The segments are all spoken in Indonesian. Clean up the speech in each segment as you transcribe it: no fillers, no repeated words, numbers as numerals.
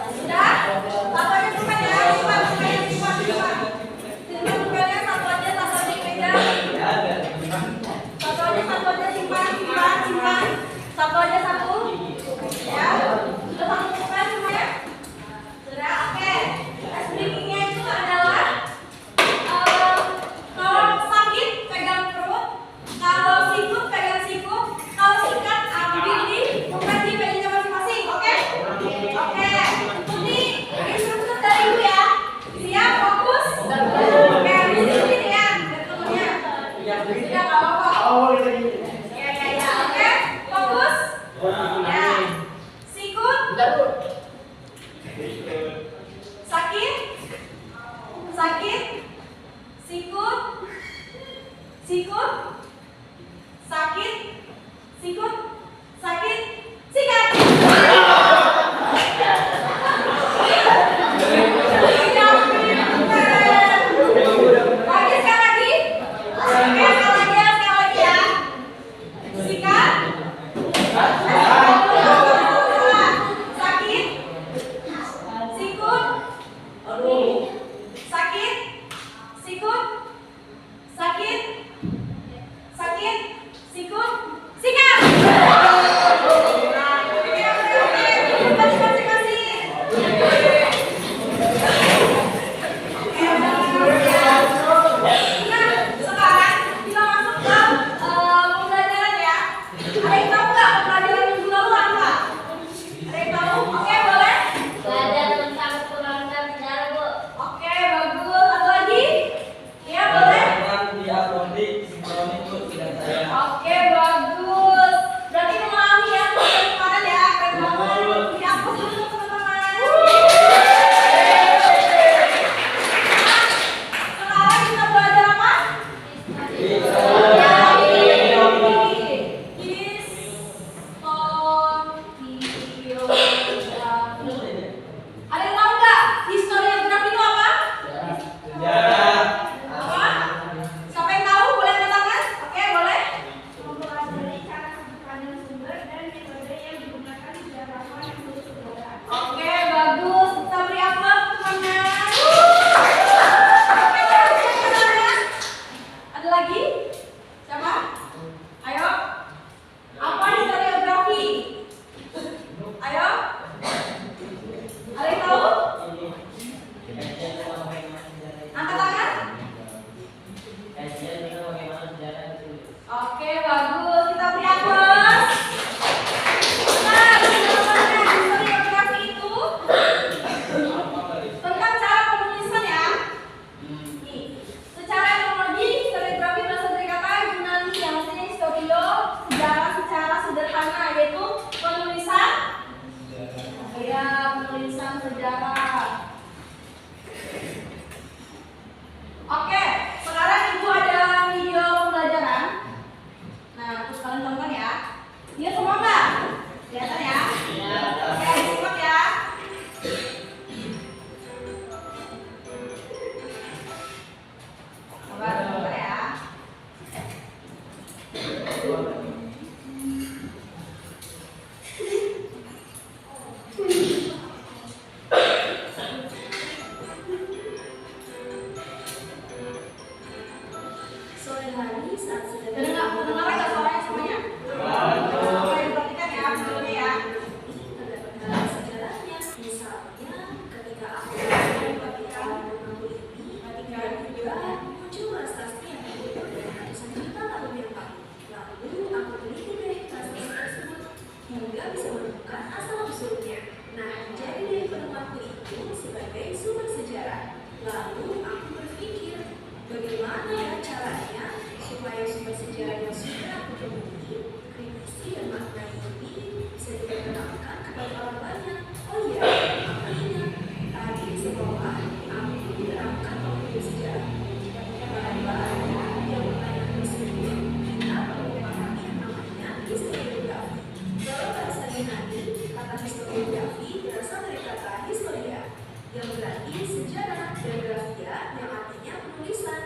Sudah? sejarah. Oke, sekarang Ibu ada video pembelajaran. Nah, terus kalian tonton ya. Dia semua nggak? Kelihatan ya? Iya. Oke, simak ya. Coba tonton ya. Sore hari saat sedang Kedengaran nggak suaranya semuanya? Oke, diperhatikan ya videonya ya. terdapat hal sejarahnya. Misalnya ketika aku membagikan buku ini, dan juga muncul prestasi yang dibuat dari ratusan juta tahun yang lalu. Lalu aku teliti deh prestasi tersebut hingga bisa menemukan asal usulnya. Nah, jadi deh penemuanku itu sebagai sumber sejarah. Lalu aku berpikir, bagaimana ya caranya supaya sumber sejarah yang sudah aku temui, kritisi dan makna ini bisa diperkenalkan kepada orang banyak. Oh iya, aku ingat tadi di sekolah aku diterapkan topik sejarah. Bahan-bahannya yang bertanya tersebut kita perlu memahami yang namanya historiografi. Dalam bahasa Yunani, kata historiografi berasal dari kata historia yang berarti sejarah dan grafia yang artinya penulisan.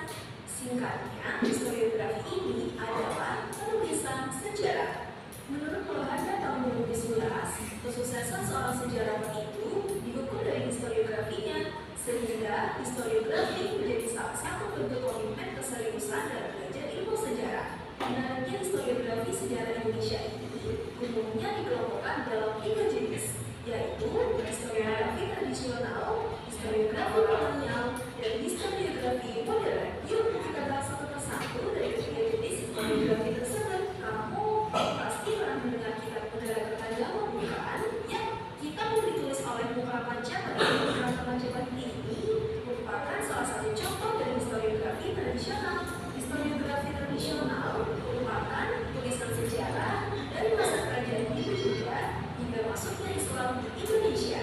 Singkatnya, historiografi ini adalah penulisan sejarah. Menurut Lohanna tahun 2011, kesuksesan seorang sejarawan itu diukur dari historiografinya, sehingga historiografi menjadi salah satu bentuk komitmen keseriusan dalam belajar ilmu sejarah. Menariknya, historiografi sejarah Indonesia ini umumnya dikelompokkan dalam 3 jenis, yaitu historiografi tradisional, historiografi kolonial, dan historiografi modern. Yuk kita bahas satu persatu dari ketiga jenis historiografi tersebut. Kamu pasti pernah mendengar kitab Negara Kertajaan, bukan? Ya, kitab yang ditulis oleh Muka Pancapati. Muka Pancapati ini merupakan salah satu contoh dari historiografi tradisional. Historiografi tradisional merupakan tulisan sejarah dari masa kerajaan Hindu Buddha hingga masuknya Islam di Indonesia.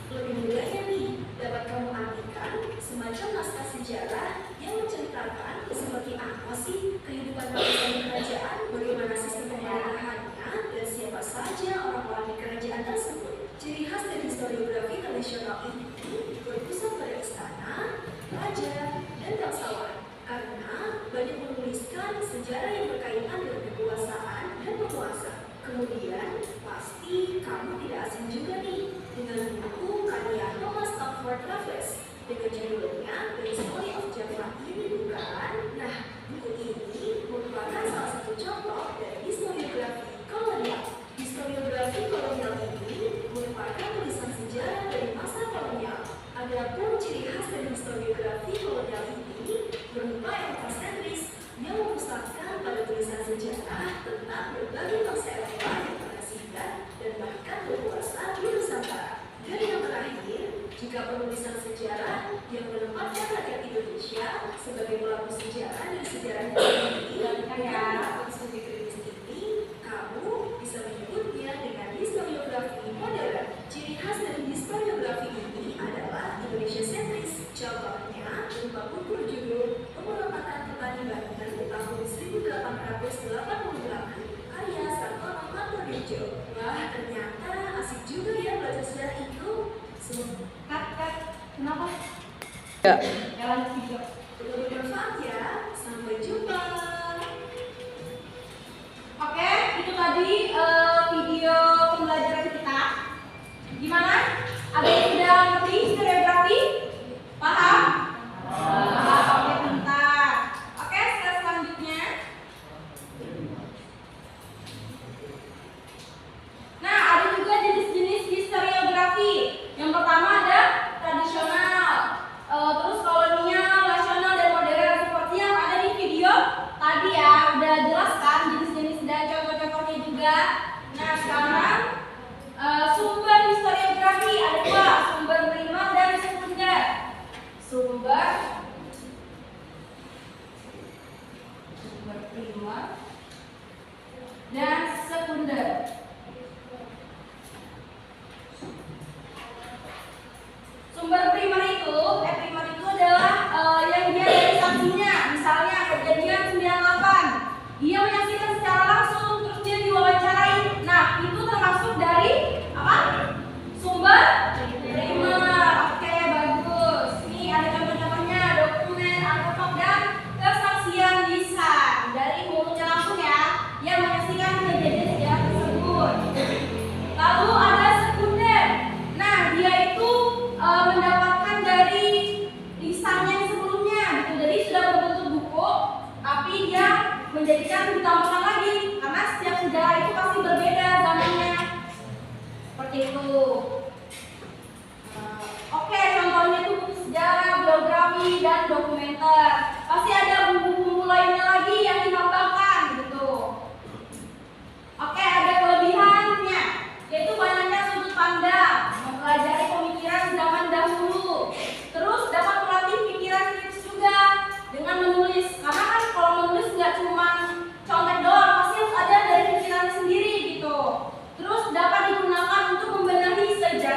Lebih mudahnya nih, dapat kamu artikan semacam naskah sejarah yang menceritakan seperti apa sih kehidupan bangsa di kerajaan, bagaimana sistem pemerintahannya, dan siapa saja orang-orang di kerajaan tersebut. Ciri khas dari historiografi tradisional ini berpusat pada istana, raja, dan bangsawan, karena banyak menuliskan sejarah yang berkaitan dengan kekuasaan dan penguasa. Kemudian, pasti kamu tidak asing juga nih dengan buku karya Thomas Stamford Raffles dengan judulnya The Story of Java, ini bukan? Nah, buku ini merupakan salah satu contoh dari historiografi kolonial. Historiografi kolonial ini merupakan tulisan sejarah dari masa kolonial. Adapun ciri khas dari historiografi kolonial ini berupa etnosentris yang memusatkan pada tulisan sejarah tentang berbagai bangsa Eropa yang pernah singgah dan bahkan berkuasa di Nusantara. Dan yang terakhir, jika penulisan sejarah yang menempatkan rakyat Indonesia sebagai pelaku sejarah dan sejarah yang dapat studi kritis ini, kamu bisa menyebutnya dengan historiografi modern. Ciri khas dari historiografi ini adalah Indonesia sentris. Contohnya berupa buku berjudul Pemberontakan Petani Banten tahun 1888 karya Sartono Martodirjo. Wah, ternyata asik juga ya belajar sejarah itu. Kenapa? Ya. Jalan video. Semoga bermanfaat ya. Sampai jumpa. Oke, itu tadi video pembelajaran kita. Gimana? Ada yang sudah ngerti historiografi? Paham? Paham. Oke, bentar. Oke, selanjutnya. Nah, ada juga jenis-jenis historiografi. Yang pertama ada tradisional, terus kolonial, nasional. primer itu adalah yang dia dari saksinya. Misalnya kejadian 98, dia menyaksikan secara langsung, terus dia diwawancarai. Nah, itu termasuk dari apa? Sumber primer. Oke, bagus. Nih ada contoh-contohnya, dokumen, artefak, dan kesaksian lisan dari mulutnya langsung ya, yang menyaksikan kejadian sejarah tersebut. Lalu ada sekunder. Nah, dia itu mendapatkan dari lisannya yang sebelumnya gitu. Jadi sudah berbentuk buku, tapi dia menjadikan ditambahkan lagi karena setiap sejarah itu pasti berbeda zamannya. Seperti itu. Oke, contohnya itu buku sejarah, biografi, dan dokumenter. Pasti ada buku-buku lainnya lagi yang ditambahkan gitu. Oke, ada kelebihannya, yaitu banyaknya sudut pandang, mempelajari pemikiran zaman dahulu, terus dapat melatih pikiran kritis juga dengan menulis. Karena kan kalau menulis nggak cuma contek doang, pasti harus ada dari pikiran sendiri gitu. Terus dapat digunakan untuk membenahi sejarah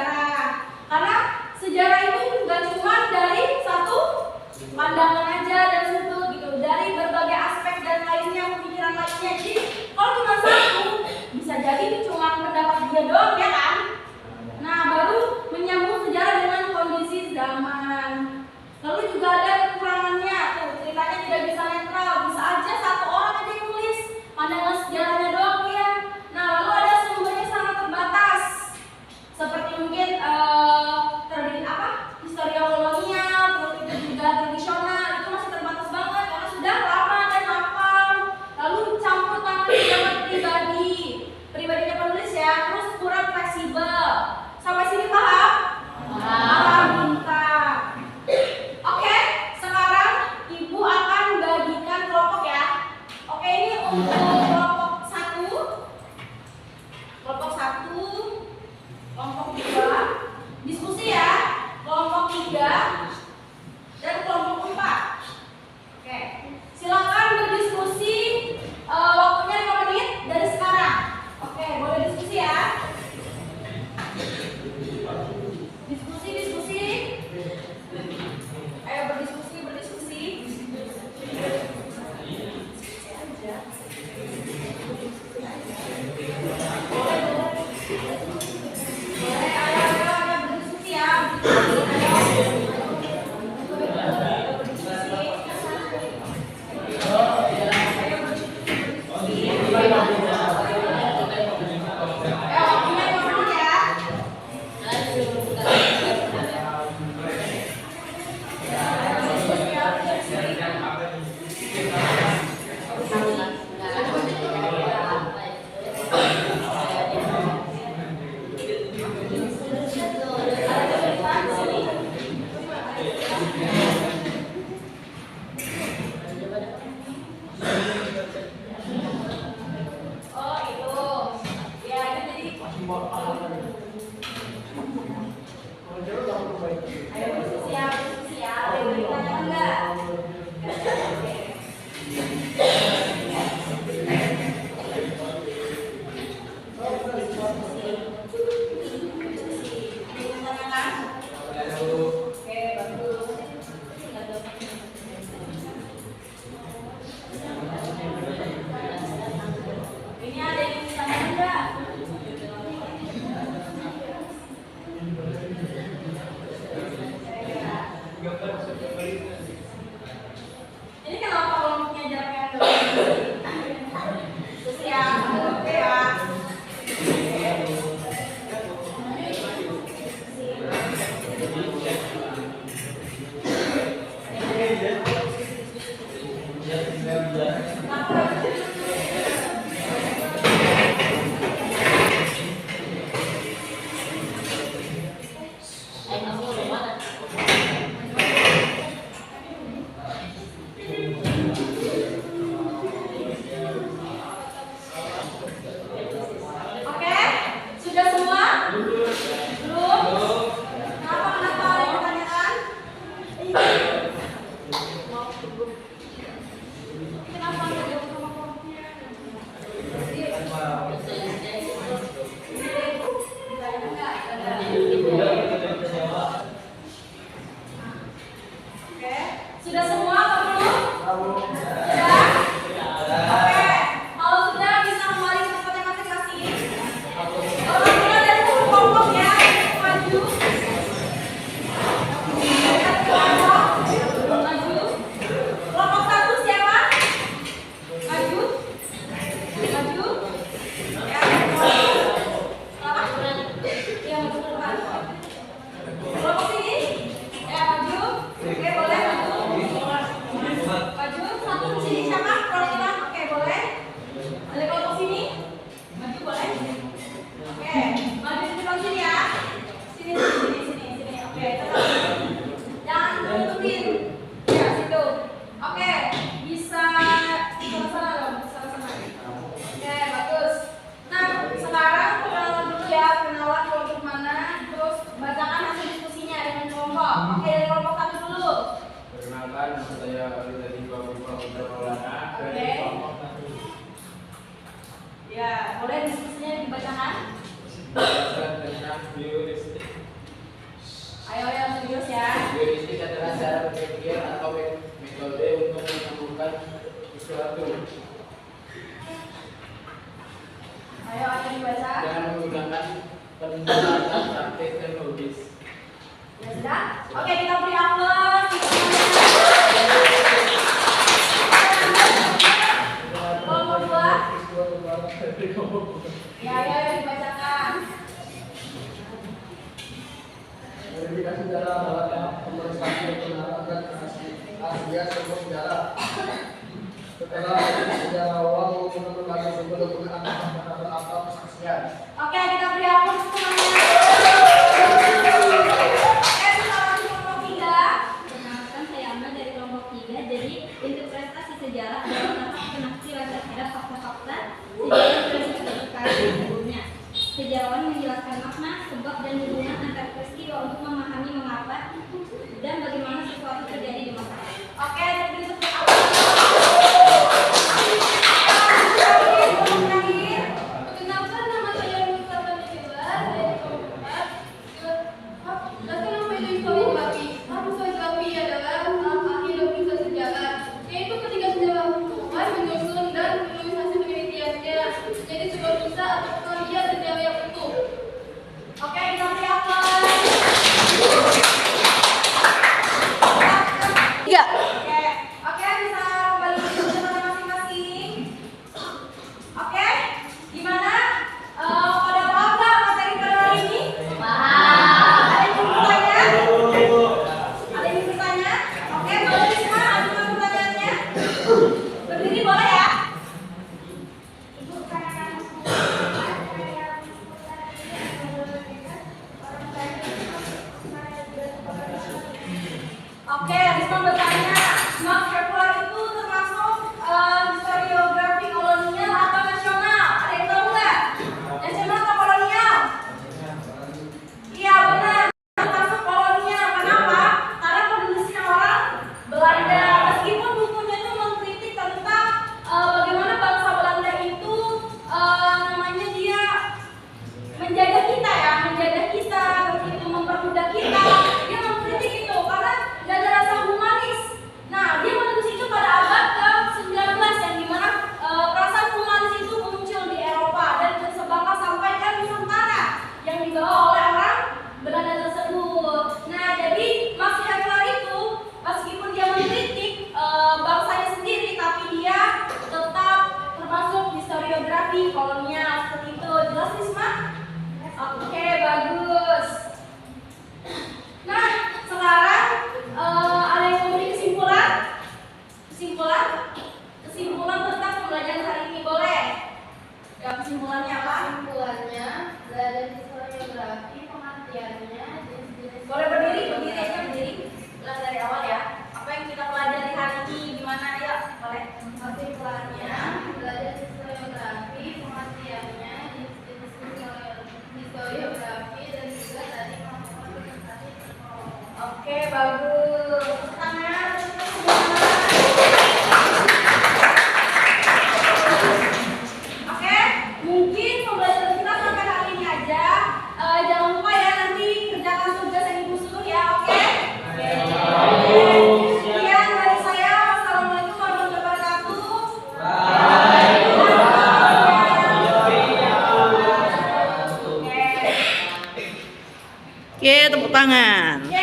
Oke, tetap. Jangan tutupin. Ya, situ. Oke, bisa sama-sama dong, sama-sama. Oke, bagus. Nah, sekarang perkenalan dulu ya, kenalan kelompok mana, terus bacakan hasil diskusinya dengan kelompok. Oke, dari kelompok satu dulu. Perkenalkan, nama saya Ali dari Bapak Maulana dari Oke. kelompok satu. Ya, boleh diskusinya dibacakan. Berdasarkan tentang biolistik. Ayo yang serius ya. Biolistik adalah cara berpikir atau metode untuk menemukan sesuatu Ayo yang dibaca. dengan menggunakan pendekatan praktik dan logis. Ya sudah. Oke, kita beri aplaus. Kelompok dua. Ya, ayo yang dibacakan. Verifikasi sejarah adalah pemeriksaan kebenaran dan aslinya sebuah sejarah. Setelah sejarawan menggunakan berbagai sumber dokumen atau kesaksian. Oke, kita beri aplaus semuanya. Oke, kita lanjut kelompok tiga. Perkenalkan, saya Amel dari kelompok 3. Jadi, interpretasi sejarah adalah dapat penafsiran terhadap fakta-fakta sejarah berdasarkan perkara sebelumnya. Sejarawan menjelaskan makna, sebab, dan hubungan antar peristiwa untuk memahami mengapa dan bagaimana sesuatu terjadi di masa lalu. Oke, beri tepuk tangan. Perkenalkan, nama saya Nisa Banjela dari kelompok 4. Laskar nama itu historiografi. Historiografi adalah ahli dokumen sejarah, yaitu ketika sejarah pengumuman, menyusun dan menulis hasil penelitiannya menjadi sebuah kisah atau karya sejarah yang utuh. Oke, kita beri aplaus. Tiga. Oke, bisa kembali ke tempat masing-masing. Oke, gimana? Pada paham nggak materi pada hari ini? Paham. Ada yang ingin bertanya? Ada yang ingin bertanya? Oke, boleh semua ajukan pertanyaannya. Berdiri boleh ya? Ibu tanyakan Oke, Risma bertanya, Max Kepler itu termasuk historiografi kolonial atau nasional? Ada yang tahu nggak? Nasional atau kolonial? Iya benar, termasuk kolonial. Kenapa? Karena penulisnya orang Belanda. Meskipun bukunya itu mengkritik tentang bagaimana bangsa Belanda itu namanya dia menjaga kita ya, menjaga kita, terus itu mempermudah kita. Dia mengkritik itu karena nggak ada rasa humanis. Nah, dia menulis itu pada abad ke-19 yang dimana perasaan humanis itu muncul di Eropa dan tersebarlah sampai ke Nusantara yang dibawa oleh orang Belanda tersebut. Nah, jadi Max Havelaar itu meskipun dia mengkritik bangsanya sendiri, tapi dia tetap termasuk historiografi kolonial seperti itu. Jelas, Risma? Oke, bagus. Nah, sekarang ada yang memberi kesimpulan? Kesimpulan tentang pembelajaran hari ini, boleh? Ya, kesimpulannya apa? Kesimpulannya, belajar historiografi, pengertiannya, jenis-jenis. Boleh berdiri aja, berdiri. Ulang dari awal ya. Apa yang kita pelajari hari ini, gimana ya? Boleh. Kesimpulannya, belajar historiografi, pengertiannya, jenis-jenis historiografi, dan juga tadi melakukan presentasi. Oke, bagus. Tangan. Oke, mungkin pembelajaran kita sampai hari ini aja. Jangan lupa ya nanti kerjakan tugas yang ibu suruh ya, oke? Sekian dari saya. Wassalamualaikum warahmatullahi wabarakatuh. Oke, tepuk tangan. Oke,